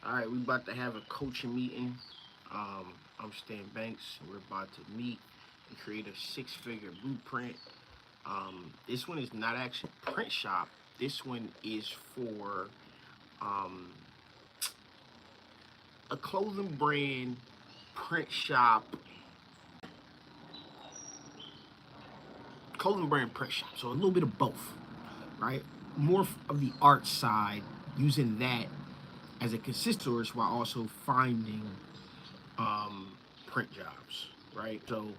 All right, we about to have a coaching meeting. I'm Stan Banks, and we're about to meet and create a six-figure blueprint. This one is not actually print shop. This one is for um, a clothing brand print shop, So a little bit of both, right? More of the art side, using that as a consistent source while also finding print jobs, right? So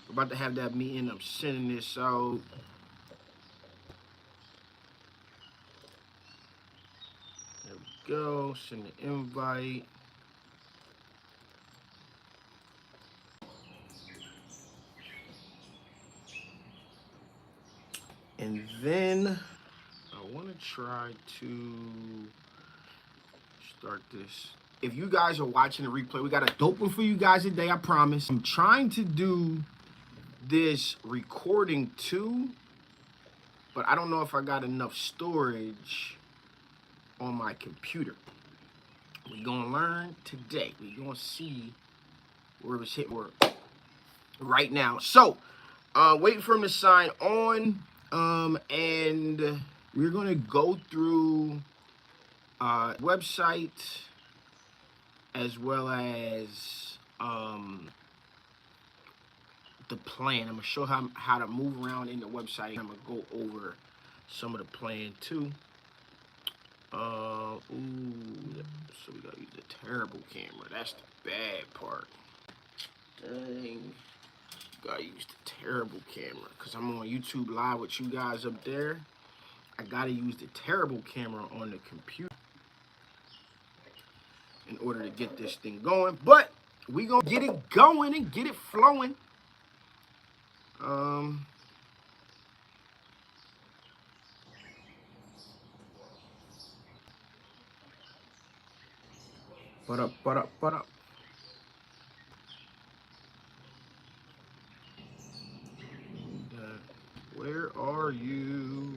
we're about to have that meeting. I'm sending this out. There we go. Send the invite. And then I want to try to start this. If you guys are watching the replay, we got a dope one for you guys today, I promise. I'm trying to do this recording too, but I don't know if I got enough storage on my computer. We're gonna learn today. We're gonna see where it's hit work right now. So, waiting for him to sign on, and we're gonna go through website as well as the plan. I'm gonna show how to move around in the website. I'm gonna go over some of the plan too. So we gotta use a terrible camera. That's the bad part. Dang. Gotta use the terrible camera because I'm on YouTube Live with you guys up there. I gotta use the terrible camera on the computer in order to get this thing going. But we gonna get it going and get it flowing. But up. Where are you?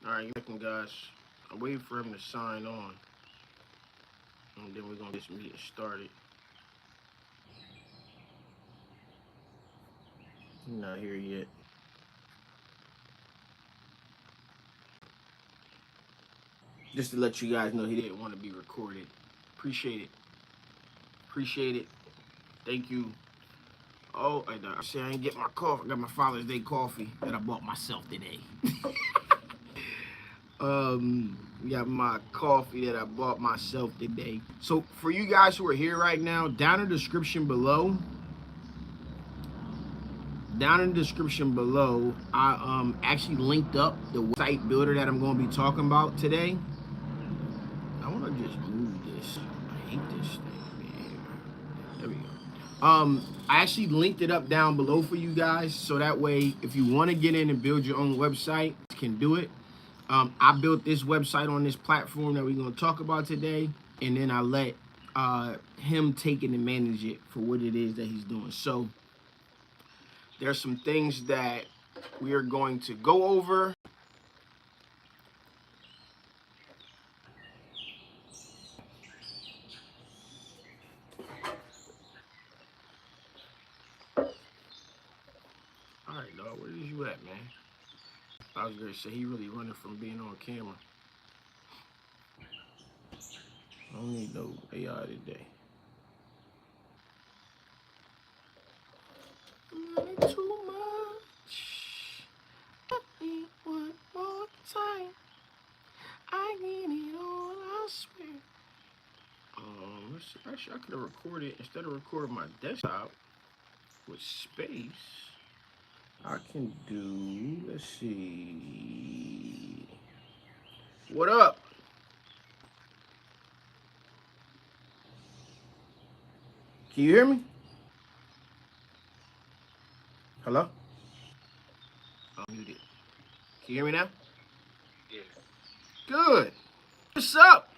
All right, guys. I'm waiting for him to sign on, and then we're gonna get this meeting started. He's not here yet. Just to let you guys know, he didn't want to be recorded. Appreciate it. Appreciate it. Thank you. Oh, I see I ain't get my coffee. I got my Father's Day coffee that I bought myself today. Got my coffee that I bought myself today. So for you guys who are here right now, down in the description below, I actually linked up the website builder that I'm going to be talking about today. I want to just move this. I hate this thing, man. There we go. I actually linked it up down below for you guys, so that way, if you want to get in and build your own website, you can do it. I built this website on this platform that we're going to talk about today, and then I let him take it and manage it for what it is that he's doing. So there's some things that we are going to go over. All right, dog, where is you at, man? I was going to say he really running from being on camera. I don't need no AI today. Too much. I need one more time. I need it all, I swear. let's see. Actually, I could have recorded, instead of recording my desktop with space, I can do, let's see. What up? Can you hear me? Hello? I'm muted. Can you hear me now? Yeah. Good. What's up?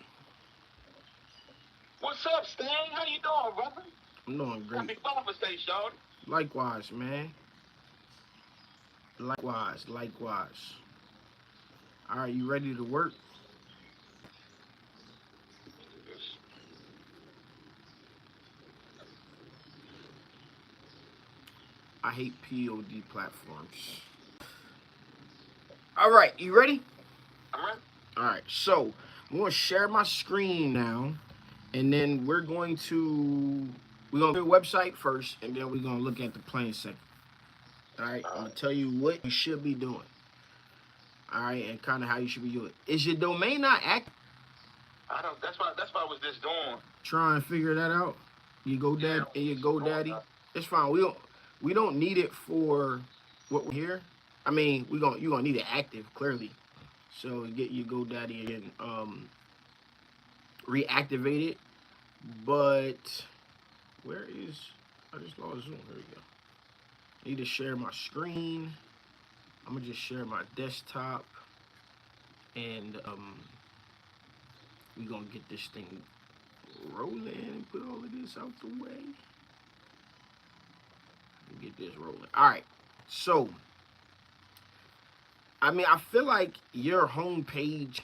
What's up, Stan? How you doing, brother? I'm doing great. Happy Father's Day, shawty. Likewise, man. Likewise, likewise. All right, you ready to work? I hate POD platforms. All right, you ready? I'm ready. All right, so I'm going to share my screen now, and then we're going to do a website first, and then we're going to look at the plan second. All right, I'm going to tell you what you should be doing. All right, and kind of how you should be doing it. Is your domain not active? I don't. That's why I was just doing. Try and figure that out. Your GoDaddy and your GoDaddy. It's fine. We don't need it for what we're here. I mean, you're gonna need it active clearly. So get your GoDaddy and reactivate it. But where is? I just lost Zoom. Here we go. I need to share my screen. I'm gonna just share my desktop, and we're gonna get this thing rolling and put all of this out the way. Get this rolling. All right. So, I mean, I feel like your home page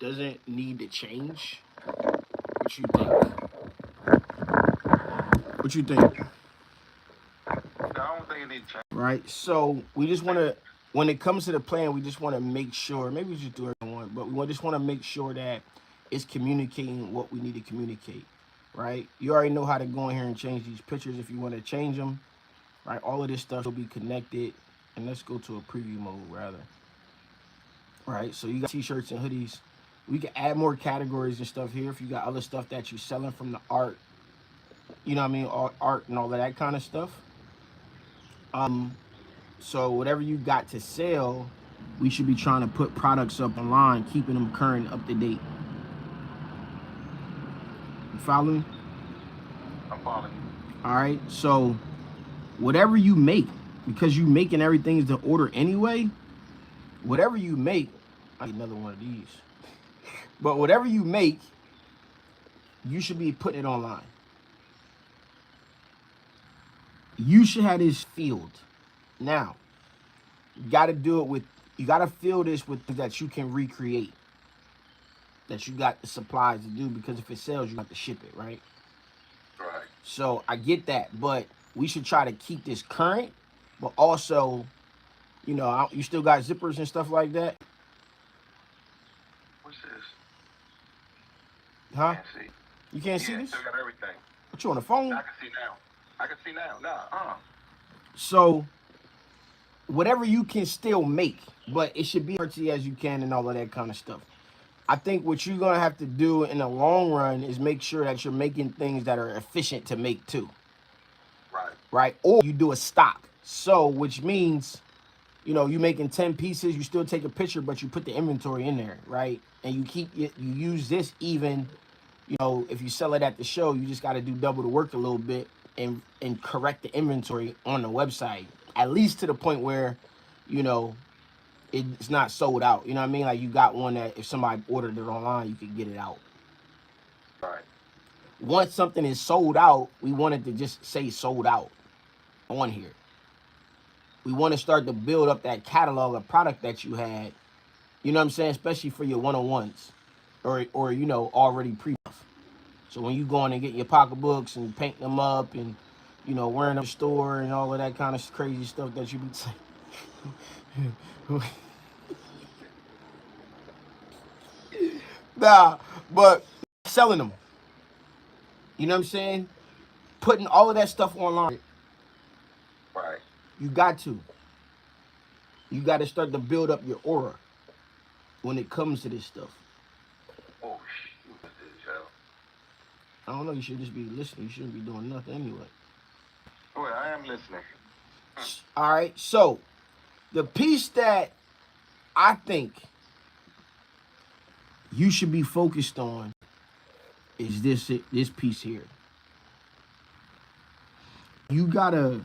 doesn't need to change. What you think? What you think? I don't think it needs to change. Right. So we just want to, when it comes to the plan, we just want to make sure. Maybe we just do everyone, but we just want to make sure that it's communicating what we need to communicate. Right. You already know how to go in here and change these pictures if you want to change them. Right. All of this stuff will be connected. And let's go to a preview mode rather. Right. So you got t-shirts and hoodies. We can add more categories and stuff here if you got other stuff that you're selling from the art. You know what I mean? Art and all of that kind of stuff. So whatever you got to sell, we should be trying to put products up online, keeping them current, up to date. You follow me? I'm following you. All right. So whatever you make, because you making everything is to order anyway, whatever you make, I need another one of these. But whatever you make, you should be putting it online. You should have this field. Now, you got to do it with, you got to fill this with things that you can recreate, that you got the supplies to do, because if it sells, you have to ship it, right? Right. So I get that, but we should try to keep this current, but also, you know, you still got zippers and stuff like that? What's this? Huh? Can't see. You can't see Yeah, this? still got everything. What, you on the phone? I can see now. I can see now. Nah. So whatever you can still make, but it should be as artsy as you can and all of that kind of stuff. I think what you're gonna have to do in the long run is make sure that you're making things that are efficient to make too. Right. Right? Or you do a stock. So which means, you know, you making 10 pieces, you still take a picture, but you put the inventory in there, right? And you keep it, you use this even, you know, if you sell it at the show, you just got to do double the work a little bit and correct the inventory on the website, at least to the point where, you know, it's not sold out. You know what I mean? Like you got one that if somebody ordered it online, you could get it out. Right. Once something is sold out, we wanted to just say sold out on here. We want to start to build up that catalog of product that you had, you know what I'm saying? Especially for your one-on-ones or you know, already pre. So when you go in and get your pocketbooks and paint them up and, you know, wearing them to the store and all of that kind of crazy stuff that you be saying. Nah, but selling them. You know what I'm saying? Putting all of that stuff online. Right. You got to. You got to start to build up your aura when it comes to this stuff. Oh, shoot. What's this, yo? I don't know. You should just be listening. You shouldn't be doing nothing anyway. Well, I am listening. All right. So the piece that I think you should be focused on is this piece here. You gotta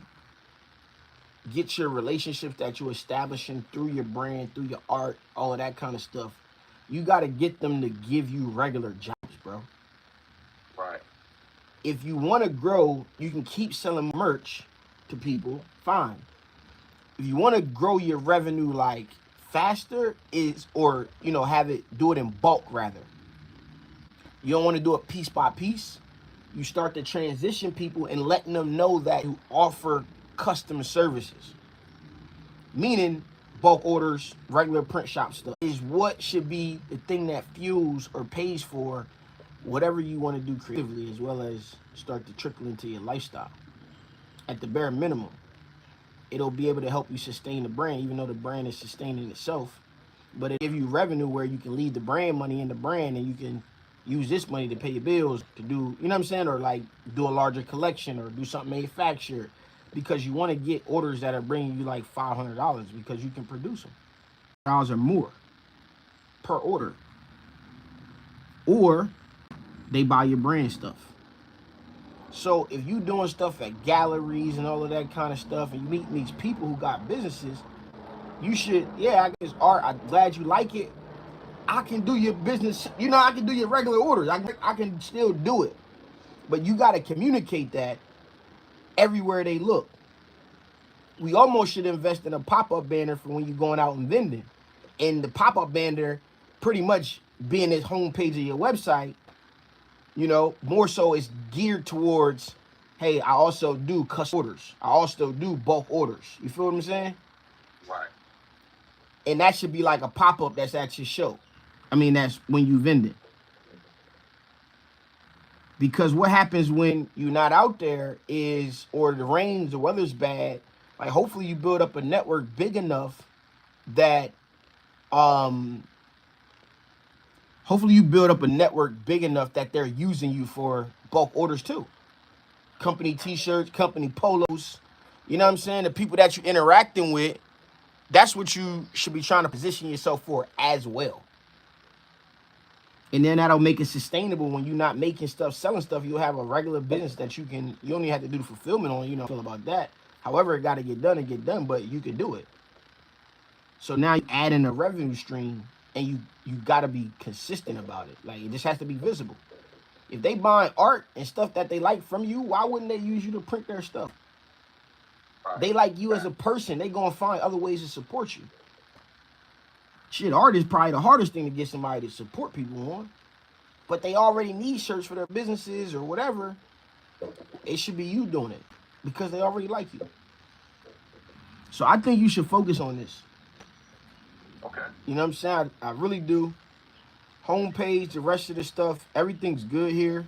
get your relationships that you're establishing through your brand, through your art, all of that kind of stuff. You gotta get them to give you regular jobs, bro. Right. If you want to grow, you can keep selling merch to people, fine. If you want to grow your revenue like faster, or have it, do it in bulk rather. You don't want to do it piece by piece. You start to transition people and letting them know that you offer custom services. Meaning bulk orders, regular print shop stuff is what should be the thing that fuels or pays for whatever you want to do creatively, as well as start to trickle into your lifestyle. At the bare minimum, it'll be able to help you sustain the brand, even though the brand is sustaining itself. But it give you revenue where you can leave the brand money in the brand, and you can use this money to pay your bills, to do, you know what I'm saying, or like do a larger collection or do something manufactured, because you want to get orders that are bringing you like $500 because you can produce them. $5 or more per order. Or they buy your brand stuff. So if you doing stuff at galleries and all of that kind of stuff, and you meet these people who got businesses, you should, I guess art, I'm glad you like it. I can do your business, I can do your regular orders. I can still do it. But you got to communicate that everywhere they look. We almost should invest in a pop-up banner for when you're going out and vending. And the pop-up banner pretty much being the homepage of your website, more so it's geared towards, hey, I also do custom orders. I also do bulk orders. You feel what I'm saying? Right. And that should be like a pop-up that's at your show. I mean, that's when you vend it. Because what happens when you're not out there is, or the rains, the weather's bad, like hopefully you build up a network big enough that, they're using you for bulk orders too. Company t-shirts, company polos, you know what I'm saying? The people that you're interacting with, that's what you should be trying to position yourself for as well. And then that'll make it sustainable. When you're not making stuff, selling stuff, you'll have a regular business that you only have to do the fulfillment on, feel about that. However, it got to get done, but you can do it. So now you add in a revenue stream, and you got to be consistent about it. Like, it just has to be visible. If they buy art and stuff that they like from you, why wouldn't they use you to print their stuff? Right. They like you as a person. They going to find other ways to support you. Shit, art is probably the hardest thing to get somebody to support people on. But they already need shirts for their businesses or whatever. It should be you doing it because they already like you. So I think you should focus on this. Okay. You know what I'm saying? I really do. Homepage, the rest of the stuff, everything's good here.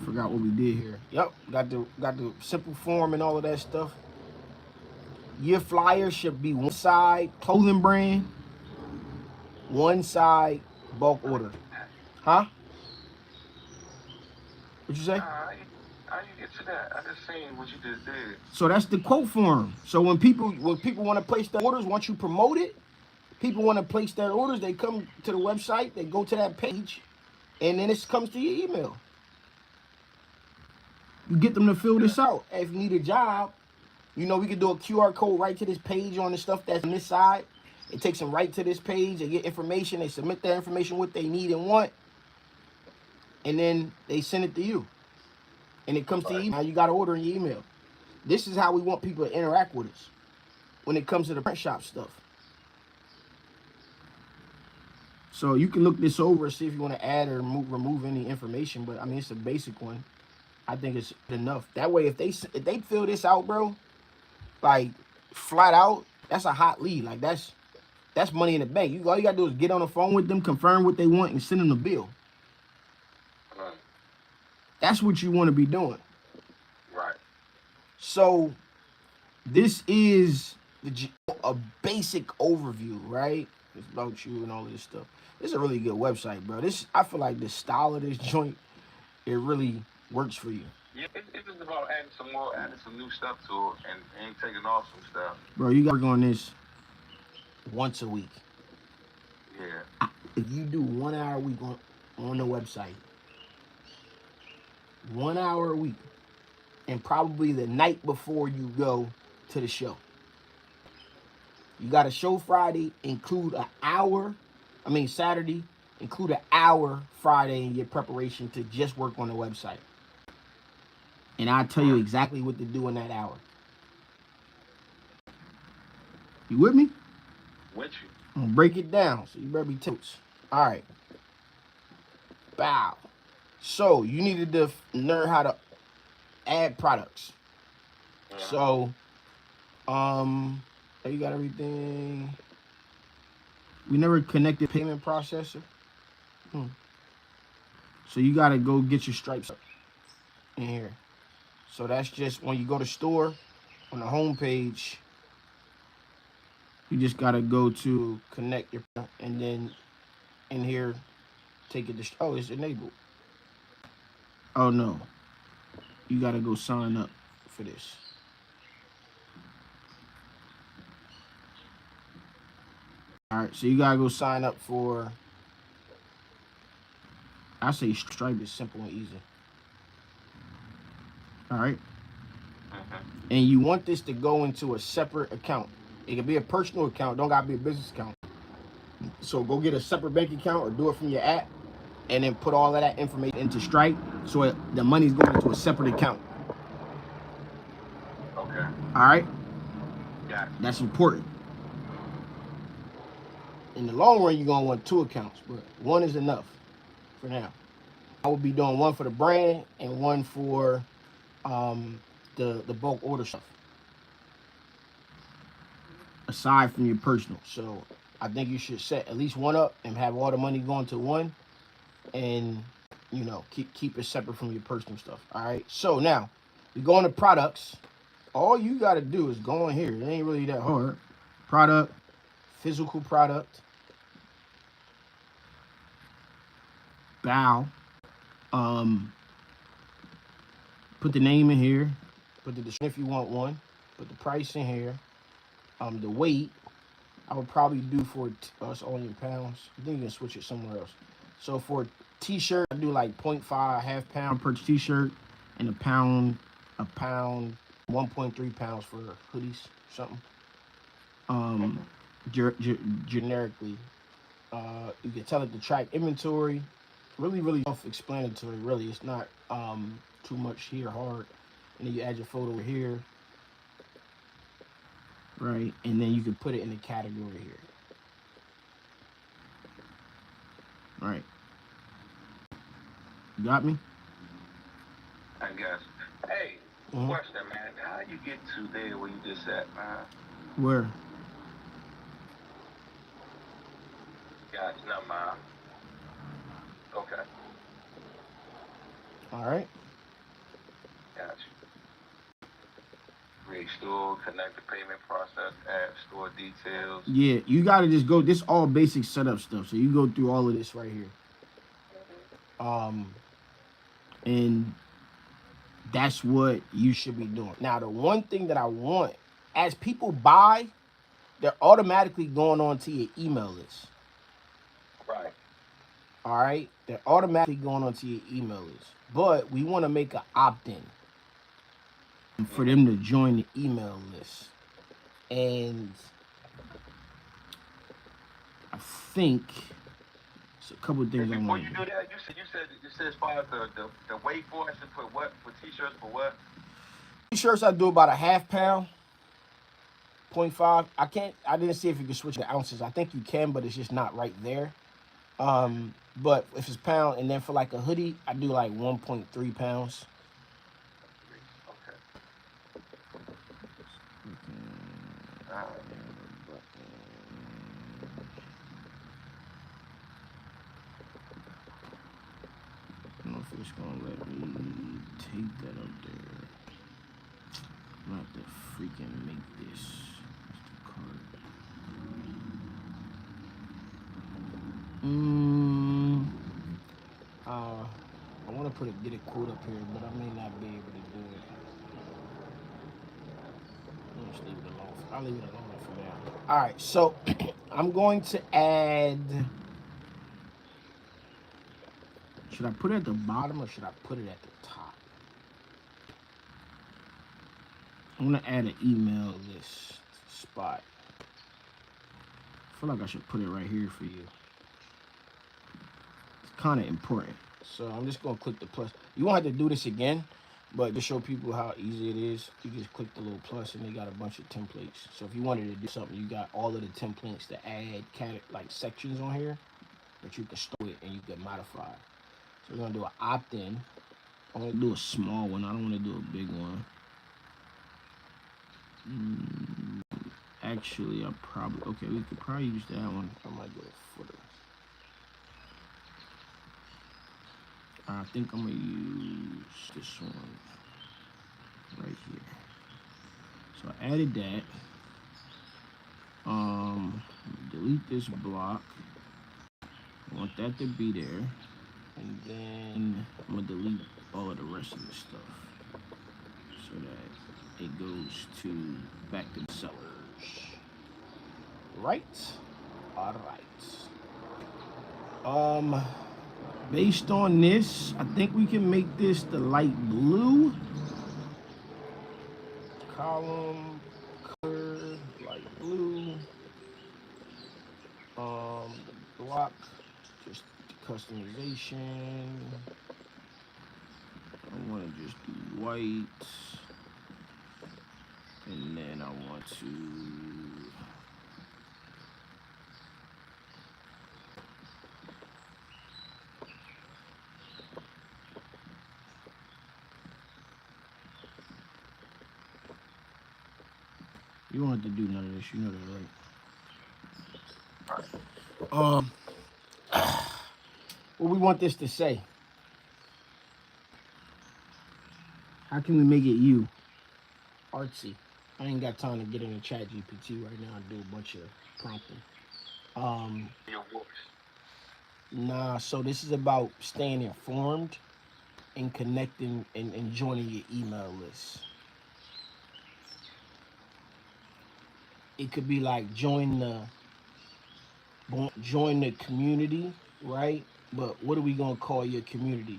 Forgot what we did here. Yep, got the simple form and all of that stuff. Your flyer should be one side clothing brand, one side bulk order. Huh? What you say? How you get to that? I just seen what you just did. So that's the quote form. So when people want to place their orders, once you promote it, people want to place their orders, they come to the website, they go to that page, and then it comes to your email. You get them to fill this out. If you need a job, we can do a QR code right to this page on the stuff that's on this side. It takes them right to this page. They get information. They submit their information, what they need and want. And then they send it to you. And it comes to you. Now you got to order in your email. This is how we want people to interact with us when it comes to the print shop stuff. So you can look this over and see if you want to add or remove any information. But, I mean, it's a basic one. I think it's enough. That way, if they fill this out, bro, like flat out, that's a hot lead. Like that's money in the bank. All you gotta do is get on the phone with them, confirm what they want, and send them the bill. Right. That's what you want to be doing. Right. So this is a basic overview, right? It's about you and all of this stuff. This is a really good website, bro. I feel like the style of this joint, it really works for you. Yeah, it's just about adding some new stuff to it, and taking off some stuff. Bro, you gotta work on this once a week. Yeah. If you do 1 hour a week on the website, 1 hour a week, and probably the night before you go to the show. You got a show Friday, include an hour. Saturday, include an hour Friday in your preparation to just work on the website. And I'll tell you exactly what to do in that hour. You with me? With you. I'm gonna break it down, so you better be totes. All right. Bow. So you needed to learn how to add products. Yeah. So, you got everything. We never connected payment processor. So you gotta go get your stripes up in here. So that's just when you go to store on the home page. You just gotta go to connect your, and then in here, take it to. Oh, it's enabled. Oh no, you gotta go sign up for this. All right, so you gotta go sign up for. I say Stripe is simple and easy. All right. And you want this to go into a separate account. It can be a personal account, don't gotta be a business account. So go get a separate bank account or do it from your app, and then put all of that information into Stripe, so the money's going into a separate account. Okay. All right. Yeah. That's important. In the long run, you're gonna want 2 accounts, but 1 is enough for now. I would be doing 1 for the brand and 1 for the bulk order stuff, aside from your personal. So I think you should set at least 1 up and have all the money going to 1, and keep it separate from your personal stuff. All right. So now we go into products. All you got to do is go in here. It ain't really that hard. Product, physical product. Bow. Put the name in here. Put the description if you want one. Put the price in here. The weight, I would probably do for us only in pounds. I think you can switch it somewhere else. So for t-shirt, I do like 0.5, half pound per t-shirt, and a pound, 1.3 pounds for hoodies, something. Generically, you can tell it to track inventory. Really self-explanatory. Really, it's not too much here hard. And then you add your photo here, right? And then you can put it in the category here, right? You got me? I guess. Hey, question, man. How you get to there where you just at, man? Where? Gotcha, no, man. Okay. All right. Gotcha. Create store, connect the payment process, add store details. Yeah, you gotta just go. This all basic setup stuff. So you go through all of this right here. And that's what you should be doing. Now, the one thing that I want, as people buy, they're automatically going on to your email list. Right. All right? They're automatically going on to your email list. But we want to make an opt-in for them to join the email list. And I think it's a couple of things I before want you to do that, you said as far as the weight for it, I should put what? For t-shirts for what? T-shirts, I do about a half pound. 0.5. I didn't see if you could switch the ounces. I think you can, but it's just not right there. But if it's pound, and then for like a hoodie, I do like 1.3 pounds. Okay. I don't know if it's gonna let me take that up there. I'm gonna have to freaking make this. That's the card. to get a quote up here, but I may not be able to do it. I'll just leave it alone. I'll leave it alone for now. All right, so I'm going to add. Should I put it at the bottom or should I put it at the top? I'm gonna add an email list spot. I feel like I should put it right here for you. It's kind of important. So I'm just gonna click the plus. You won't have to do this again, but to show people how easy it is, you just click the little plus and they got a bunch of templates. So if you wanted to do something, you got all of the templates to add like sections on here that you can store it and you can modify. So we're gonna do an opt-in. I'm gonna do a small one. I don't want to do a big one. Actually, we could probably use that one. I might go footer. I think I'm gonna use this one right here. So I added that. Delete this block. I want that to be there. And then I'm gonna delete all of the rest of the stuff so that it goes back to the sellers. Right? All right. Based on this, I think we can make this the light blue. Column color light blue. The block, just customization. I want to just do white, and then I want to you don't have to do none of this, you know that, right? What we want this to say? How can we make it you? Artsy. I ain't got time to get into ChatGPT right now and do a bunch of prompting. Your voice. Nah, so this is about staying informed and connecting and joining your email list. It could be like join the community, right? But what are we gonna call your community?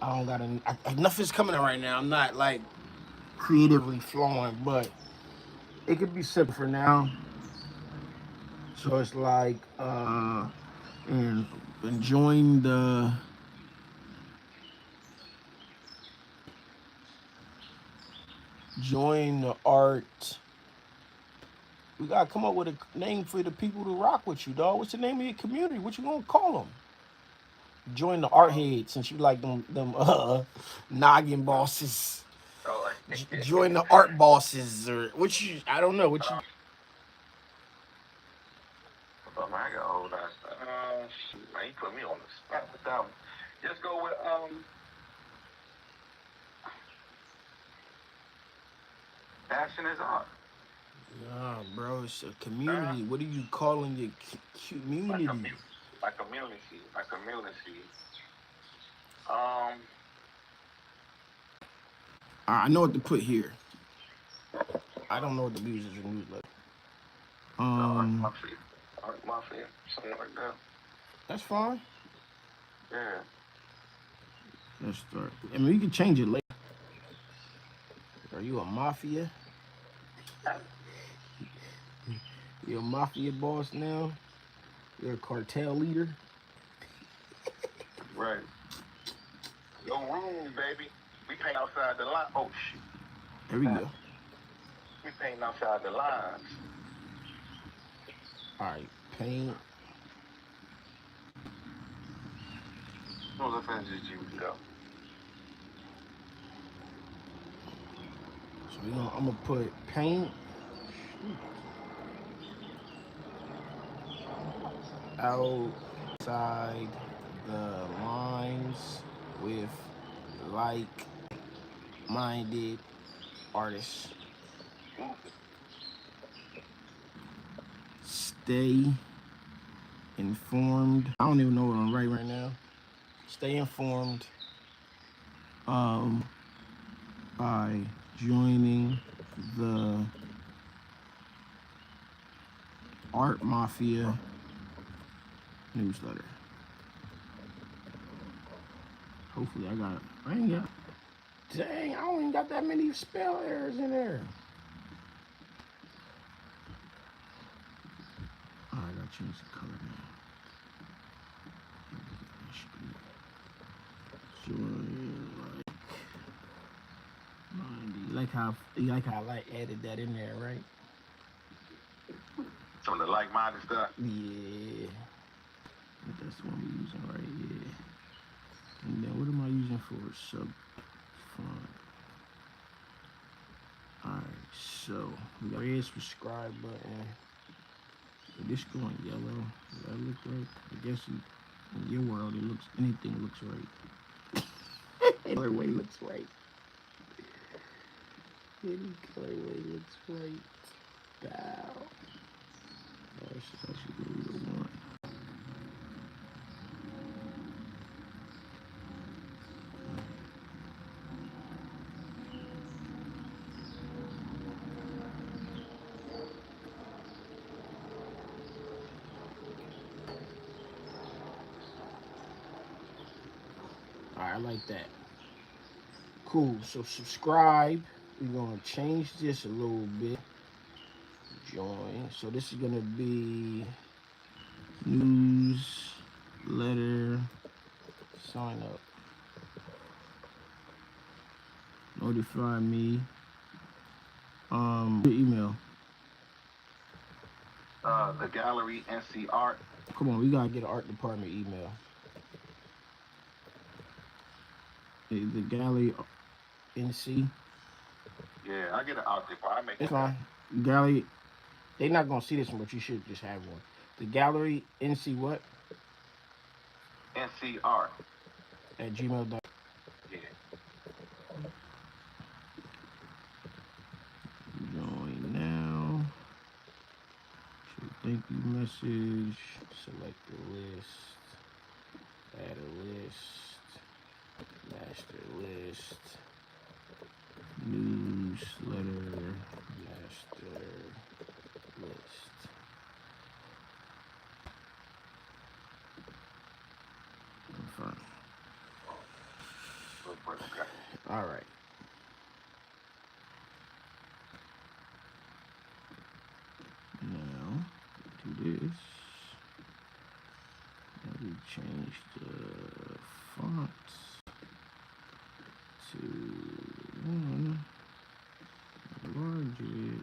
I don't got nothing's coming in right now. I'm not like creatively flowing, but it could be simple for now. So it's like and join the art. We gotta come up with a name for the people to rock with you, dog. What's the name of your community? What you gonna call them? Join the art head, since you like them noggin bosses. Join the art bosses, or what you? I don't know what you. I got all that stuff. Shoot, man, you put me on the spot with that one. Just go with Action is art. Nah, bro, it's a community. What are you calling your community? My community. I know what to put here. I don't know what to use as a newsletter. Mafia. Something like that. That's fine. Yeah. Let's start. I mean, you can change it later. Are you a mafia? You're a mafia boss now? You're a cartel leader? Right. Your room, baby. We paint outside the line. Oh, shit. There we go. We paint outside the lines. All right, paint. As soon as I finish this, you can go. So I'm gonna put paint outside the lines with like-minded artists. stay informed. I don't even know what I'm writing right now. Stay informed by joining the Art Mafia newsletter. Hopefully I got it. I ain't got. Dang, I don't even got that many spell errors in there. Oh, I gotta change the color now. You like how I added that in there, right? Some of the like-minded stuff. Yeah. That's the one we're using, right? Yeah. And then what am I using for sub font? Alright, so we got red subscribe button. This going yellow. Does that look right? I guess in your world anything looks right. Any colorway looks right. Any colorway looks right. Bow. That's actually what we want. Alright, I like that. Cool. So subscribe. We're gonna change this a little bit. Join. So this is gonna be newsletter. Sign up. Notify me. Your email. The gallery NC Art. Come on, we gotta get an art department email. The gallery NC. Yeah, I get an art department. I make It's fine. Gallery. They're not gonna see this one, but you should just have one. The gallery NC what? NC Art. At gmail.com. Yeah. Join now. Thank you message. Select the list. Add a list. Master list. Newsletter. Master list. Fine. All right. Now do this. Now we change the fonts to 1. Enlarge it.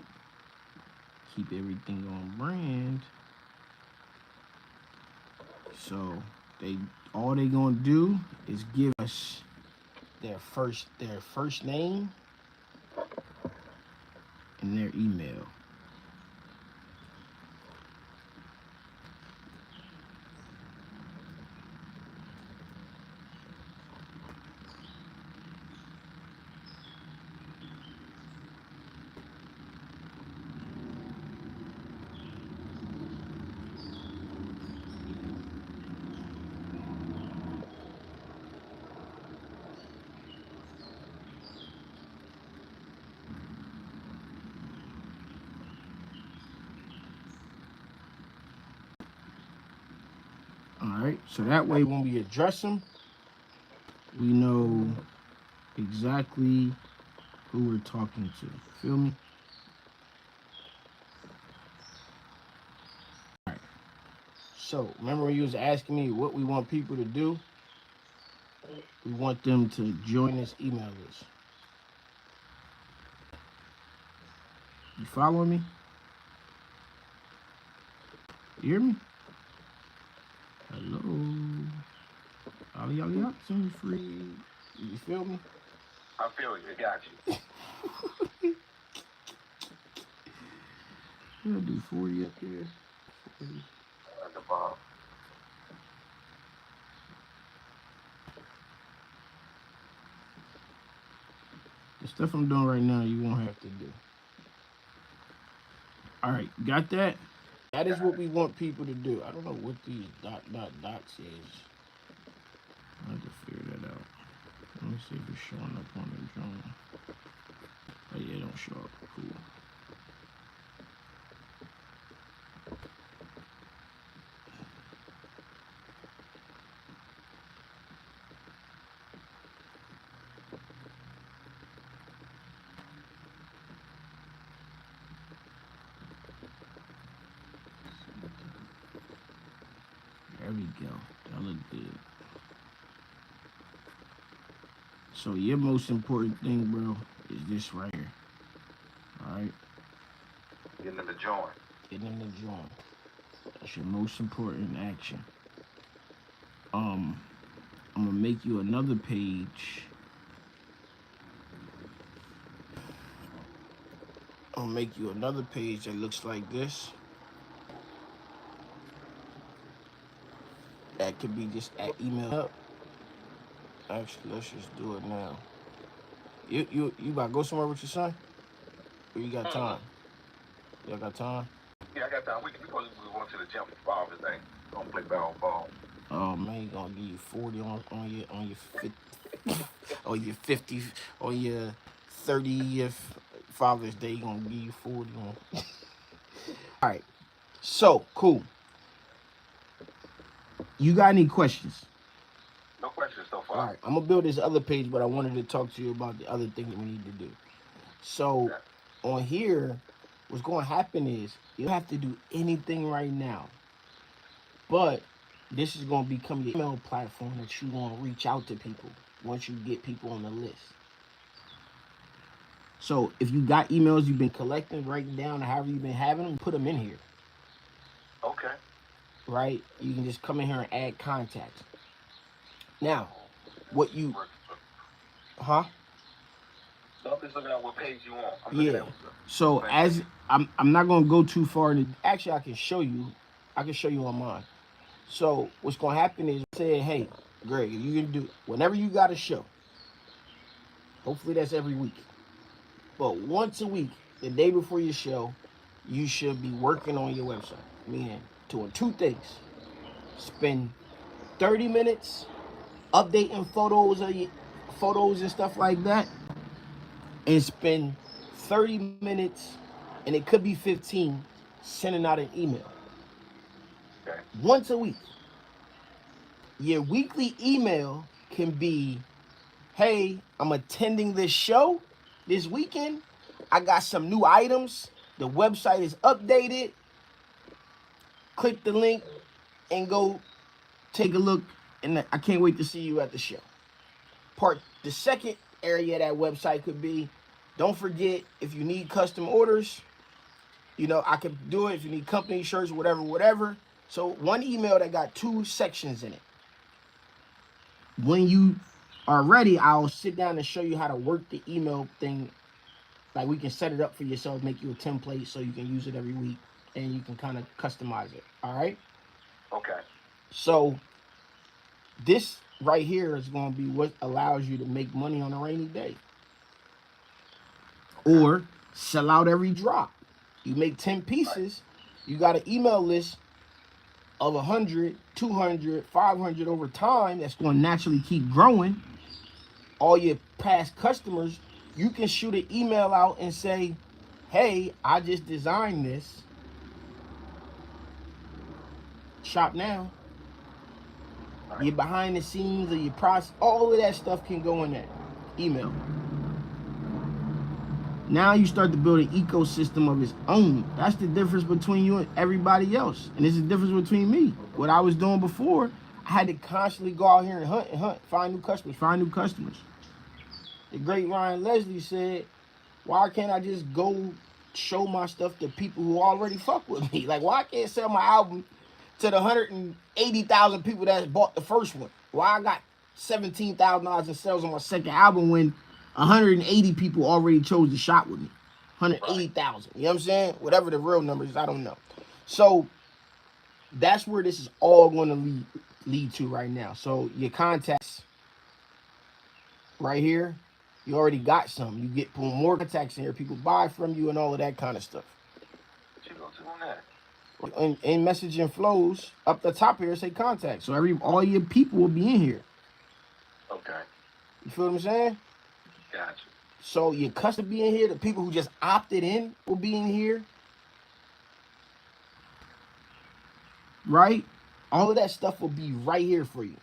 Keep everything on brand. So all they gonna do is give us their first name and their email. All right, so that way when we address them, we know exactly who we're talking to. Feel me? All right. So remember when you was asking me what we want people to do? We want them to join this email list. You following me? You hear me? Hello. Ollie, ollie, out. Send free. You feel me? I feel you. I got you. I'll do 40 up there. 40. At the bottom. The stuff I'm doing right now, you won't have to do. All right, got that? That is what we want people to do. I don't know what these dots is. I have to figure that out. Let me see if it's showing up on the drone. Oh yeah, it don't show up. Cool. There we go. That look good. So your most important thing, bro, is this right here. Alright? Getting in the joint. Getting in the joint. That's your most important action. I'm gonna make you another page. I'll make you another page that looks like this. That could be just at email up. Actually, let's just do it now. You about to go somewhere with your son? Or you got time? Y'all got time? Yeah, I got time. We supposed to be going to the gym for Father's Day. Gonna play ball. Oh man, he gonna give you 40 on your 50 on your 50 on your 30th Father's Day. He gonna give you 40 on. All right, so cool. You got any questions? No questions so far. All right, I'm gonna build this other page, but I wanted to talk to you about the other thing that we need to do. So on here, what's going to happen is you don't have to do anything right now, but this is going to become your email platform that you want to reach out to people once you get people on the list. So if you got emails you've been collecting, writing down, or however you've been having them, put them in here. Okay. Right? You can just come in here and add contacts. Now, what you... Huh? So I'm just looking at what page you want. Yeah. So as I'm not gonna go too far into. Actually, I can show you. I can show you on mine. So what's gonna happen is say, hey, Greg, you can do whenever you got a show. Hopefully that's every week. But once a week, the day before your show, you should be working on your website. Meaning doing two things. Spend 30 minutes updating photos of your photos and stuff like that. And spend 30 minutes, and it could be 15, sending out an email. Okay. Once a week. Your weekly email can be, hey, I'm attending this show this weekend. I got some new items. The website is updated. Click the link and go take a look. And I can't wait to see you at the show. The second area of that website could be, don't forget, if you need custom orders, I could do it. If you need company shirts, whatever. So one email that got 2 sections in it. When you are ready, I'll sit down and show you how to work the email thing. Like we can set it up for yourself, make you a template so you can use it every week and you can kind of customize it. All right? Okay. So this right here is going to be what allows you to make money on a rainy day. Or sell out every drop. You make 10 pieces, you got an email list of 100, 200, 500 over time that's going to naturally keep growing. All your past customers, you can shoot an email out and say, hey, I just designed this. Shop now. Your behind the scenes or your process, all of that stuff can go in that email. Now you start to build an ecosystem of its own. That's the difference between you and everybody else. And it's the difference between me. What I was doing before, I had to constantly go out here and hunt, find new customers. The great Ryan Leslie said, why can't I just go show my stuff to people who already fuck with me? Like, why can't I sell my album to the 180,000 people that bought the first one? Why I got $17,000 in sales on my second album when 180 people already chose to shop with me? 180,000. You know what I'm saying? Whatever the real number is, I don't know. So that's where this is all going to lead to right now. So your contacts right here, you already got some. You put more contacts in here. People buy from you and all of that kind of stuff. What you gonna do on that? And messaging flows up the top here say contact. So all your people will be in here. Okay. You feel what I'm saying? Gotcha. So your customer be in here. The people who just opted in will be in here. Right? All of that stuff will be right here for you.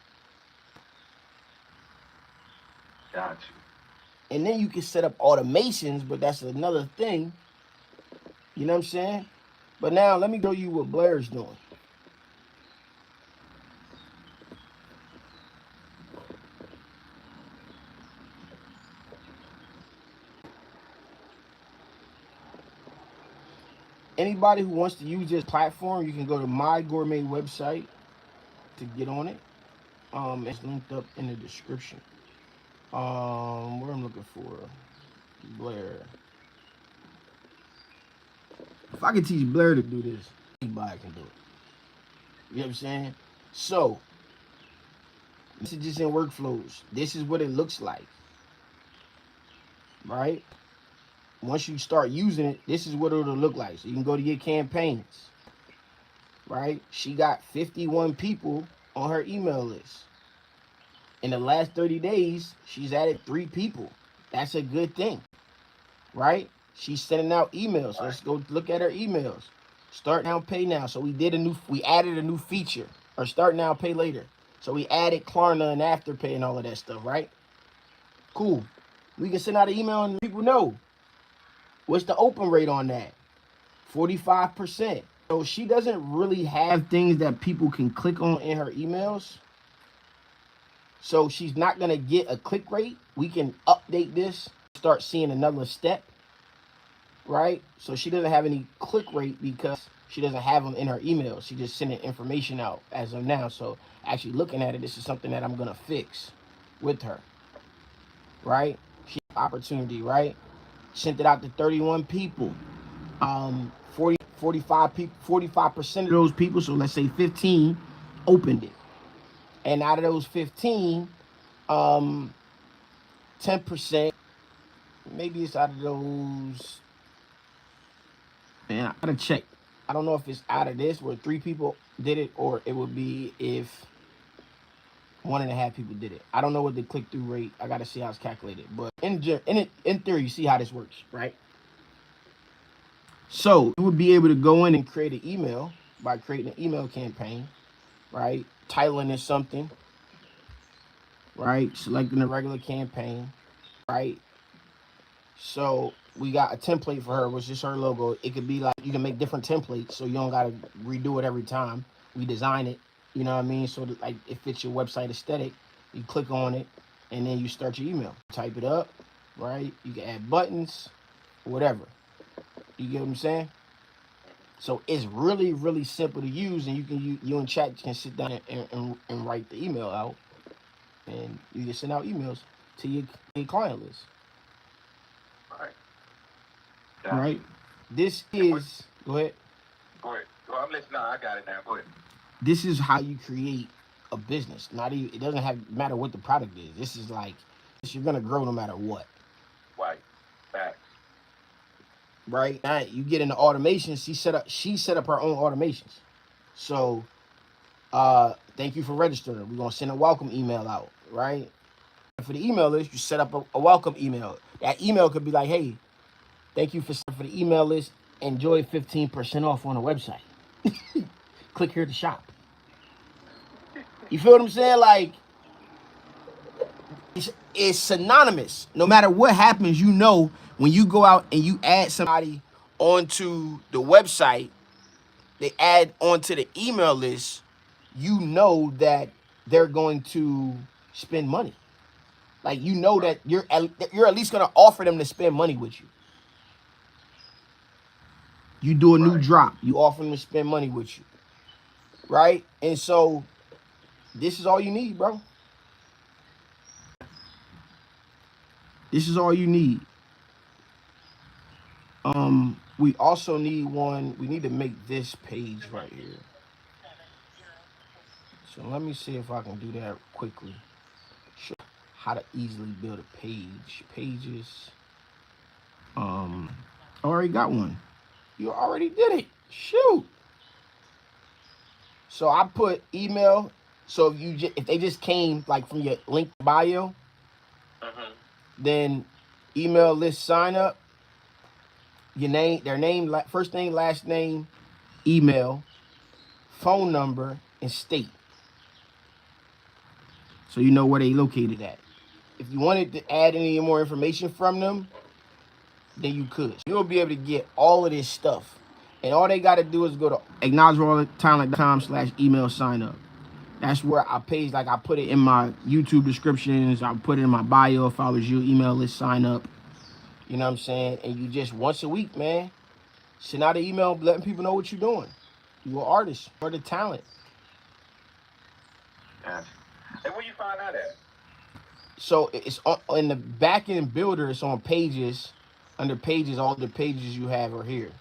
Gotcha. And then you can set up automations, but that's another thing. You know what I'm saying? But now let me show you what Blair's doing. Anybody who wants to use this platform, you can go to my gourmet website to get on it. It's linked up in the description. What I'm looking for, Blair. If I could teach Blair to do this, anybody can do it. You know what I'm saying? So, messages and workflows. This is what it looks like, right? Once you start using it, this is what it'll look like. So you can go to your campaigns, right? She got 51 people on her email list. In the last 30 days, she's added 3 people. That's a good thing, right? She's sending out emails. So let's go look at her emails. Start now, pay now. So we added a new feature, or start now, pay later. So we added Klarna and Afterpay and all of that stuff, right? Cool. We can send out an email and people know. What's the open rate on that? 45%. So she doesn't really have things that people can click on in her emails. So she's not going to get a click rate. We can update this, start seeing another step, right? So she doesn't have any click rate because she doesn't have them in her emails. She just sending information out as of now. So actually looking at it, this is something that I'm going to fix with her, right? She has opportunity, right? Sent it out to 31 people. 45% of those people, so let's say 15, opened it. And out of those 15, 10%, maybe it's out of those, man, I gotta check. I don't know if it's out of this where 3 people did it, or it would be if 1.5 people did it. I don't know what the click-through rate, I gotta see how it's calculated. But in theory, you see how this works, right? So you would be able to go in and create an email by creating an email campaign, right? Titling it something, right? Selecting a regular campaign, right? So we got a template for her, which is her logo. It could be like, you can make different templates so you don't got to redo it every time. We design it, you know what I mean? So that, like, it fits your website aesthetic. You click on it and then you start your email. Type it up, right? You can add buttons, whatever. You get what I'm saying? So it's really, really simple to use, and you and chat can sit down and write the email out, and you can send out emails to your client list. Right. Right. This is, go ahead. Go ahead. Well, I'm listening. No, I got it now. Go ahead. This is how you create a business. It doesn't matter what the product is. This is like, you're gonna grow no matter what. Right. Facts. Right. Now you get into automation. She set up her own automations. So thank you for registering. We're gonna send a welcome email out, right? For the email list, you set up a welcome email. That email could be like, hey, thank you for the email list. Enjoy 15% off on the website. Click here to shop. You feel what I'm saying? Like, it's synonymous. No matter what happens, you know, when you go out and you add somebody onto the website, they add onto the email list, you know that they're going to spend money. Like, you know that you're at least going to offer them to spend money with you. You do a new drop, you offer them to spend money with you. Right? And so this is all you need, bro. This is all you need. We also need we need to make this page right here. So let me see if I can do that quickly. Show how to easily build a page. Pages. I already got one. You already did it. Shoot. So I put email. So if they just came like from your link bio, then email list sign up. Your name, their name, first name, last name, email, phone number, and state. So you know where they located at. If you wanted to add any more information from them, then you could. You'll be able to get all of this stuff. And all they got to do is go to acknowledgealltalent.com/email sign up. That's where I page, like I put it in my YouTube descriptions. I put it in my bio if I was you, email list sign up. You know what I'm saying? And you just once a week, man, send out an email letting people know what you're doing. You're an artist or the talent. Gotcha. And where you find out at? So it's in the back end builder. It's on pages. Under pages, all the pages you have are here.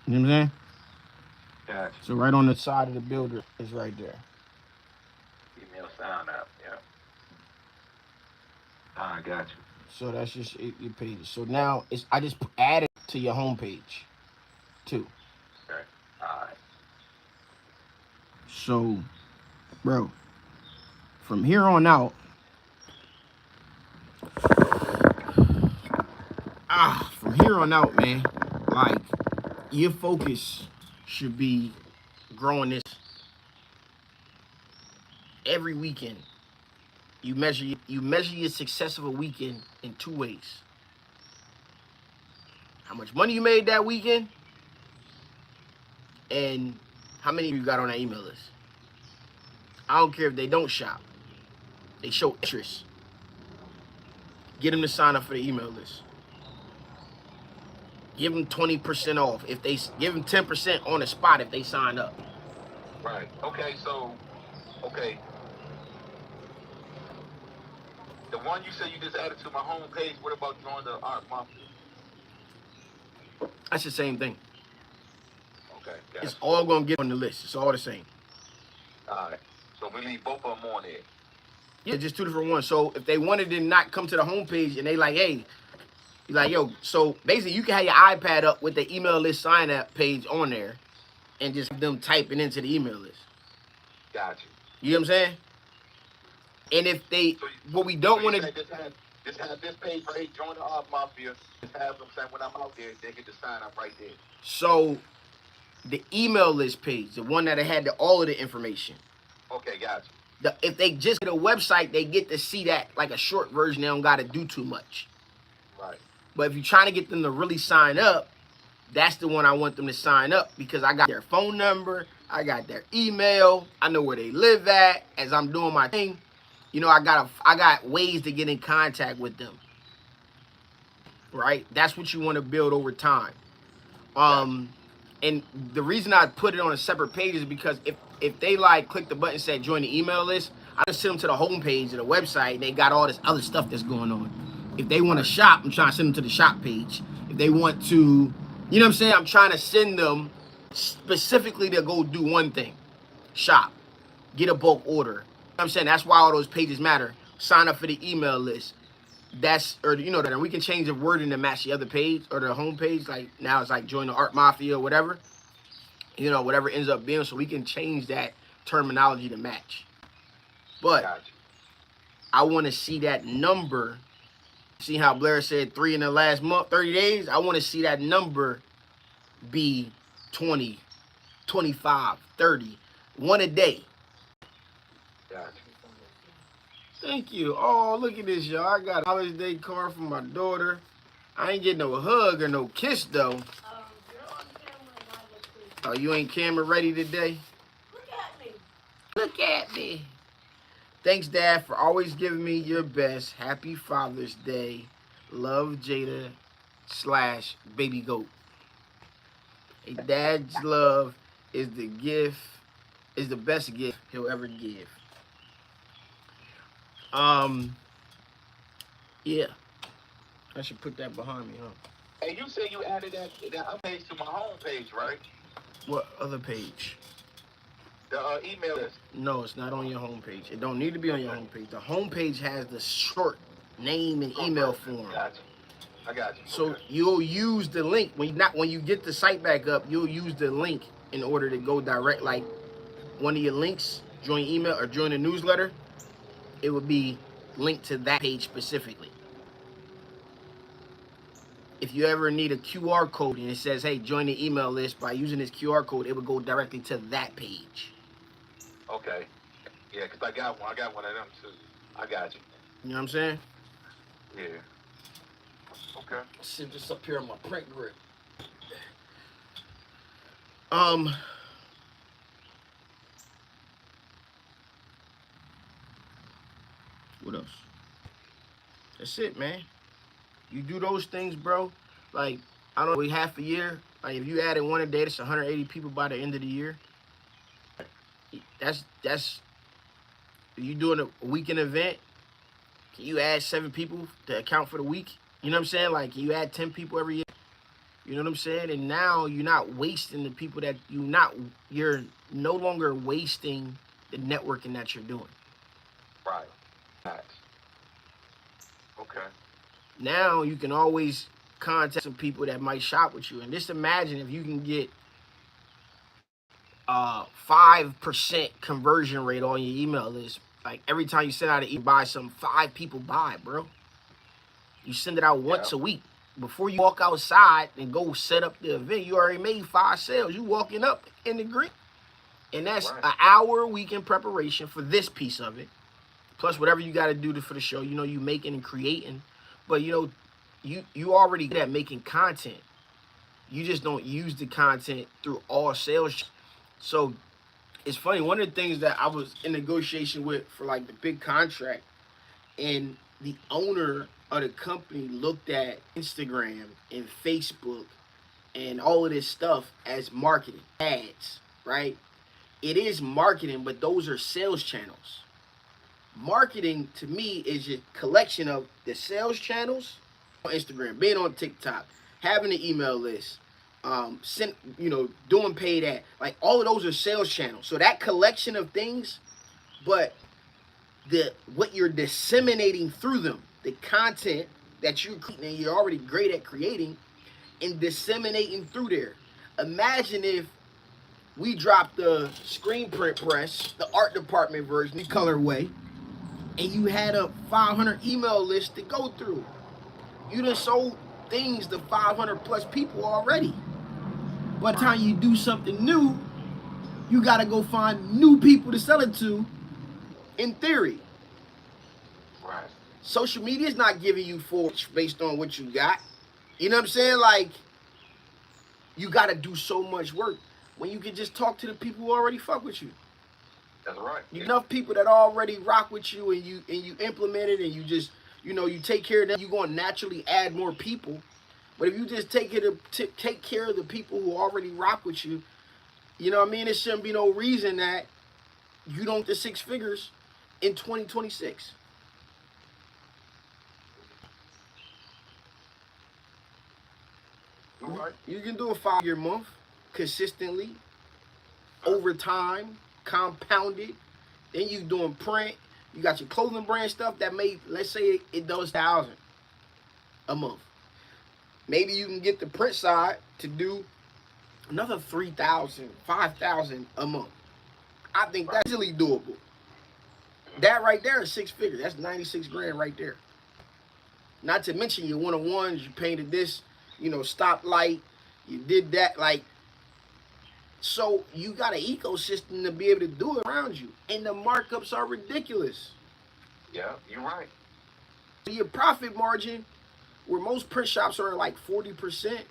You know what I'm saying? Gotcha. So right on the side of the builder is right there. Email sign up. Yeah. I got you. So that's just your pages. So now I just added to your homepage too. Okay. All right. So, bro, from here on out, man, like your focus should be growing this every weekend. You measure your success of a weekend in 2 ways. How much money you made that weekend, and how many you got on that email list. I don't care if they don't shop. They show interest. Get them to sign up for the email list. Give them 20% off. If they give them 10% on the spot if they sign up. Right. Okay. So, okay. The one you said you just added to my homepage. What about join the Art Mafia? That's the same thing. Okay. Gotcha. It's all gonna get on the list. It's all the same. All right. So we leave both of them on there. Yeah, just 2 different ones. So if they wanted to not come to the homepage and they like, hey, you're like, yo, so basically you can have your iPad up with the email list sign up page on there and just have them typing into the email list. Gotcha. You know what I'm saying? And if they, what we don't want to just have this page right here, join the Art Mafia. Just have them saying when I'm out there, they get to sign up right there. So the email list page, the one that had all of the information. Okay, gotcha. If they just get a website, they get to see that like a short version. They don't got to do too much. Right. But if you're trying to get them to really sign up, that's the one I want them to sign up because I got their phone number, I got their email, I know where they live at. As I'm doing my thing, you know, I got ways to get in contact with them. Right? That's what you want to build over time. And the reason I put it on a separate page is because if they like click the button and say join the email list, I just send them to the homepage of the website and they got all this other stuff that's going on. If they want to shop, I'm trying to send them to the shop page. If they want to, you know what I'm saying? I'm trying to send them specifically to go do one thing. Shop. Get a bulk order. You know what I'm saying? That's why all those pages matter. Sign up for the email list. Or you know that, and we can change the wording to match the other page or the home page. Like now it's like join the Art Mafia or whatever. You know, whatever ends up being, so we can change that terminology to match. But gotcha. I want to see that number. See how Blair said 3 in the last month, 30 days? I want to see that number be 20, 25, 30, one a day. Gotcha. Thank you. Oh, look at this, y'all. I got a Father's Day card from my daughter. I ain't getting no hug or no kiss, though. Oh, you ain't camera ready today? Look at me. Look at me. Thanks, Dad, for always giving me your best. Happy Father's Day. Love, Jada / Baby Goat. A dad's love is the best gift he'll ever give. Yeah. I should put that behind me, huh? Hey, you said you added that page to my homepage, right? What other page? The email list. No, it's not on your homepage. It don't need to be on your homepage. The homepage has the short name and email form. Gotcha. I got you. So Okay. you'll use the link when you get the site back up. You'll use the link in order to go direct. Like one of your links, join email or join the newsletter. It would be linked to that page specifically. If you ever need a QR code and it says, "Hey, join the email list," by using this QR code, it would go directly to that page. Okay. Yeah, because I got one of them too. I got you. You know what I'm saying? Yeah. Okay. Sit this up here on my print grip. What else? That's it, man. You do those things, bro. Like, I don't know, half a year. Like, if you added one a day, that's 180 people by the end of the year. That's you doing a weekend event. Can you add 7 people to account for the week? You know what I'm saying? Like, you add 10 people every year. You know what I'm saying? And now you're not wasting the people that you're no longer wasting the networking that you're doing. Right. Nice. Okay. Now you can always contact some people that might shop with you. And just imagine if you can get 5% conversion rate on your email list. Like every time you send out an email, buy something, 5 people buy, bro. You send it out once a week. Before you walk outside and go set up the event, you already made 5 sales. You walking up in the green. And that's an hour a week in preparation for this piece of it. Plus whatever you got to do for the show. You know, you making and creating. But, you know, you already good at making content. You just don't use the content through all sales. So it's funny. One of the things that I was in negotiation with for like the big contract, and the owner of the company looked at Instagram and Facebook and all of this stuff as marketing, ads, right? It is marketing, but those are sales channels. Marketing to me is a collection of the sales channels on Instagram, being on TikTok, having an email list, doing paid ad. Like all of those are sales channels. So that collection of things, but what you're disseminating through them, the content that you're creating and you're already great at creating and disseminating through there. Imagine if we dropped the screen print press, the art department version, the colorway, and you had a 500 email list to go through. You done sold things to 500 plus people already. By the time you do something new, you got to go find new people to sell it to. In theory, right? Social media is not giving you forge based on what you got. You know what I'm saying? Like, you got to do so much work when you can just talk to the people who already fuck with you. That's right. Enough people that already rock with you, and you implement it, and you just you take care of them. You're going to naturally add more people. But if you just take care of the people who already rock with you, you know what I mean? There shouldn't be no reason that you don't get 6 figures in 2026. Right. You can do a 5-year month consistently, over time, compounded. Then you doing print. You got your clothing brand stuff that made, let's say it does 1,000 a month. Maybe you can get the print side to do another 3,000, 5,000 a month. I think that's easily doable. That right there is 6 figures. That's 96 grand right there. Not to mention your one-on-ones, you painted this, stoplight, you did that, like, so you got an ecosystem to be able to do it around you. And the markups are ridiculous. Yeah, you're right. Your profit margin, where most print shops are like 40%,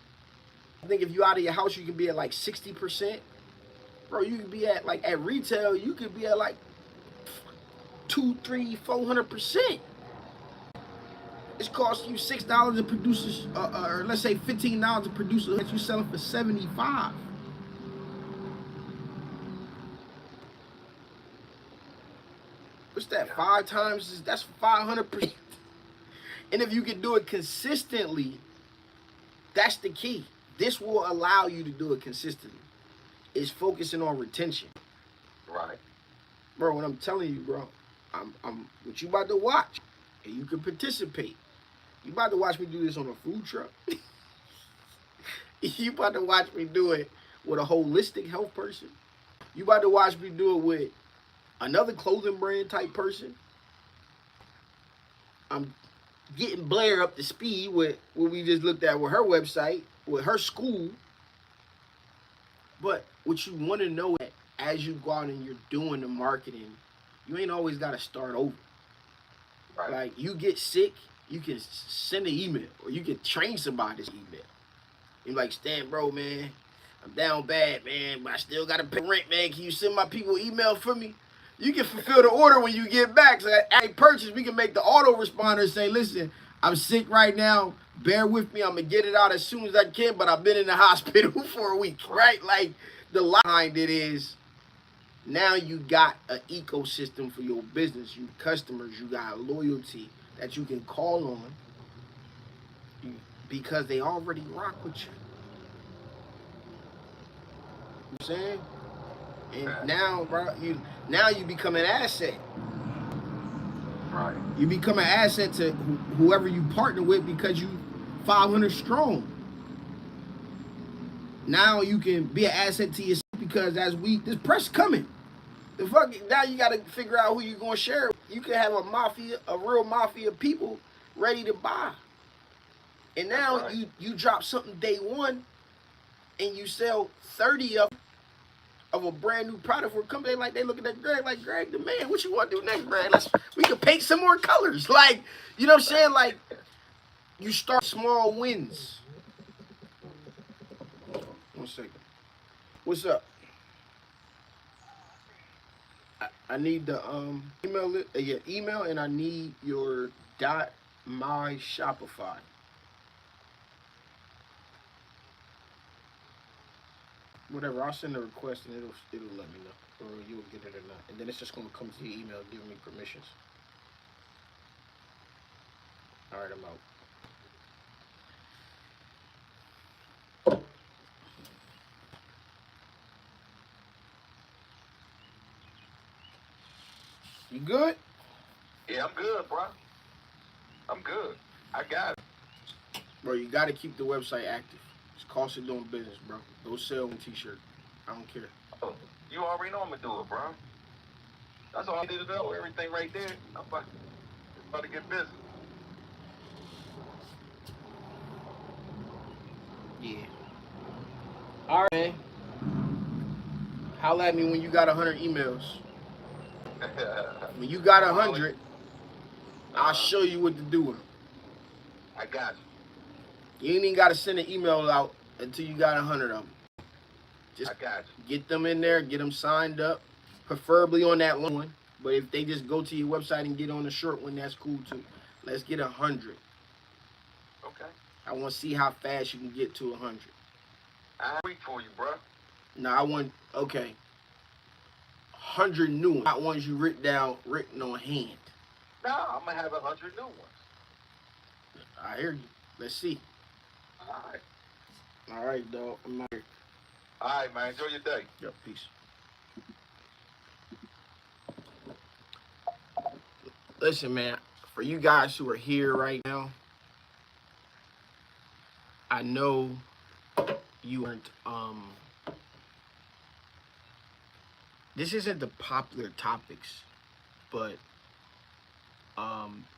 I think if you out of your house, you can be at like 60%. Bro, you could be at, like, at retail, you could be at like 200, 300, 400%. It's costing you $6 to produce, or let's say $15 to produce that you selling for $75. What's that? 5 times? That's 500%. And if you can do it consistently, that's the key. This will allow you to do it consistently. It's focusing on retention. Right. Bro, what I'm telling you, bro, I'm what you about to watch, and you can participate. You about to watch me do this on a food truck? You about to watch me do it with a holistic health person? You about to watch me do it with another clothing brand type person? I'm getting Blair up to speed with what we just looked at with her website, with her school. But what you want to know is, as you go out and you're doing the marketing, you ain't always got to start over. Right. Like, you get sick, you can send an email, or you can train somebody's email. You're like, Stan, bro, man, I'm down bad, man, but I still got to pay rent, man. Can you send my people email for me? You can fulfill the order when you get back. So at a purchase, we can make the autoresponder say, listen, I'm sick right now. Bear with me. I'm going to get it out as soon as I can, but I've been in the hospital for a week, right? Like, the lie behind it is, now you got an ecosystem for your business. You customers, you got loyalty that you can call on because they already rock with you. You know what I'm saying? And now, bro, you become an asset. Right. You become an asset to whoever you partner with because you 500 strong. Now you can be an asset to yourself because this press coming. The fuck, now you got to figure out who you're gonna share. You can have a real mafia of people ready to buy. And now right. you drop something day one, and you sell 30 of a brand new product for a company. Like, they looking at Greg like, Greg, the man, what you want to do next, Greg? We can paint some more colors. Like, you know what I'm saying? Like, you start small wins. 1 second. What's up? I need the email, and I need your .my Shopify. Whatever, I'll send a request and it'll let me know, or you'll get it or not, and then it's just gonna come to your email giving me permissions. All right, I'm out. You good? Yeah, I'm good, bro. I'm good. I got it. Bro, you gotta keep the website active. It's cost of doing business, bro. Go sell one t-shirt. I don't care. Oh, you already know I'm gonna do it, bro. That's all I need to know. Everything right there. I'm about to get busy. Yeah. All right, man. Holla at me when you got 100 emails. When you got 100, I'll show you what to do with them. I got you. You ain't even got to send an email out until you got 100 of them. Just I got you. Get them in there, get them signed up, preferably on that long one. But if they just go to your website and get on the short one, that's cool too. Let's get 100. Okay. I want to see how fast you can get to 100. I'll wait for you, bro. No, I want, okay, 100 new ones, not ones you written on hand. No, I'm going to have 100 new ones. I hear you. Let's see. All right. All right, dog. I'm out here. All right, man. Enjoy your day. Yep, peace. Listen, man, for you guys who are here right now, I know you aren't, this isn't the popular topics, but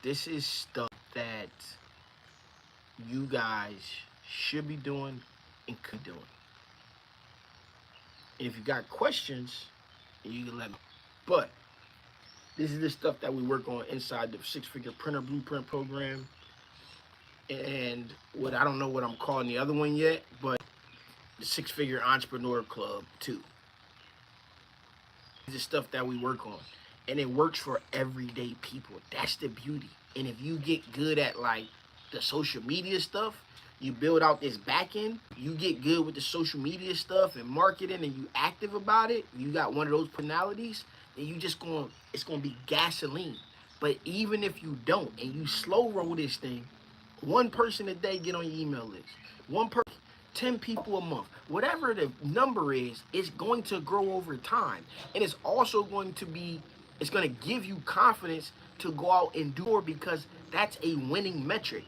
this is stuff that you guys should be doing and could do. And if you got questions, you can let me. But this is the stuff that we work on inside the Six-Figure Printer Blueprint program. And I don't know what I'm calling the other one yet, but the Six-Figure Entrepreneur Club too. This is stuff that we work on. And it works for everyday people. That's the beauty. And if you get good at like the social media stuff, you build out this back end, you get good with the social media stuff and marketing, and you active about it, you got one of those personalities, and it's gonna be gasoline. But even if you don't, and you slow roll this thing, one person a day get on your email list. One person, 10 people a month. Whatever the number is, it's going to grow over time. And it's also going to give you confidence to go out and do more, because that's a winning metric.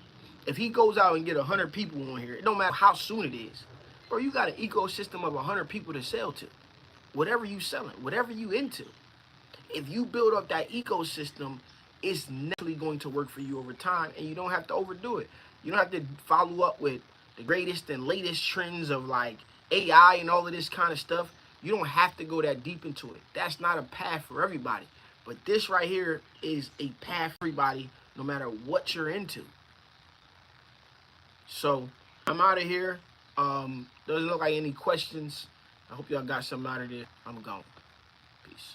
If he goes out and get 100 people on here, it don't matter how soon it is, bro. You got an ecosystem of 100 people to sell to. Whatever you selling, whatever you into, if you build up that ecosystem, it's naturally going to work for you over time, and you don't have to overdo it. You don't have to follow up with the greatest and latest trends of like AI and all of this kind of stuff. You don't have to go that deep into it. That's not a path for everybody. But this right here is a path for everybody, no matter what you're into. So I'm out of here. Doesn't look like any questions. I hope y'all got something out of there. I'm gone. Peace.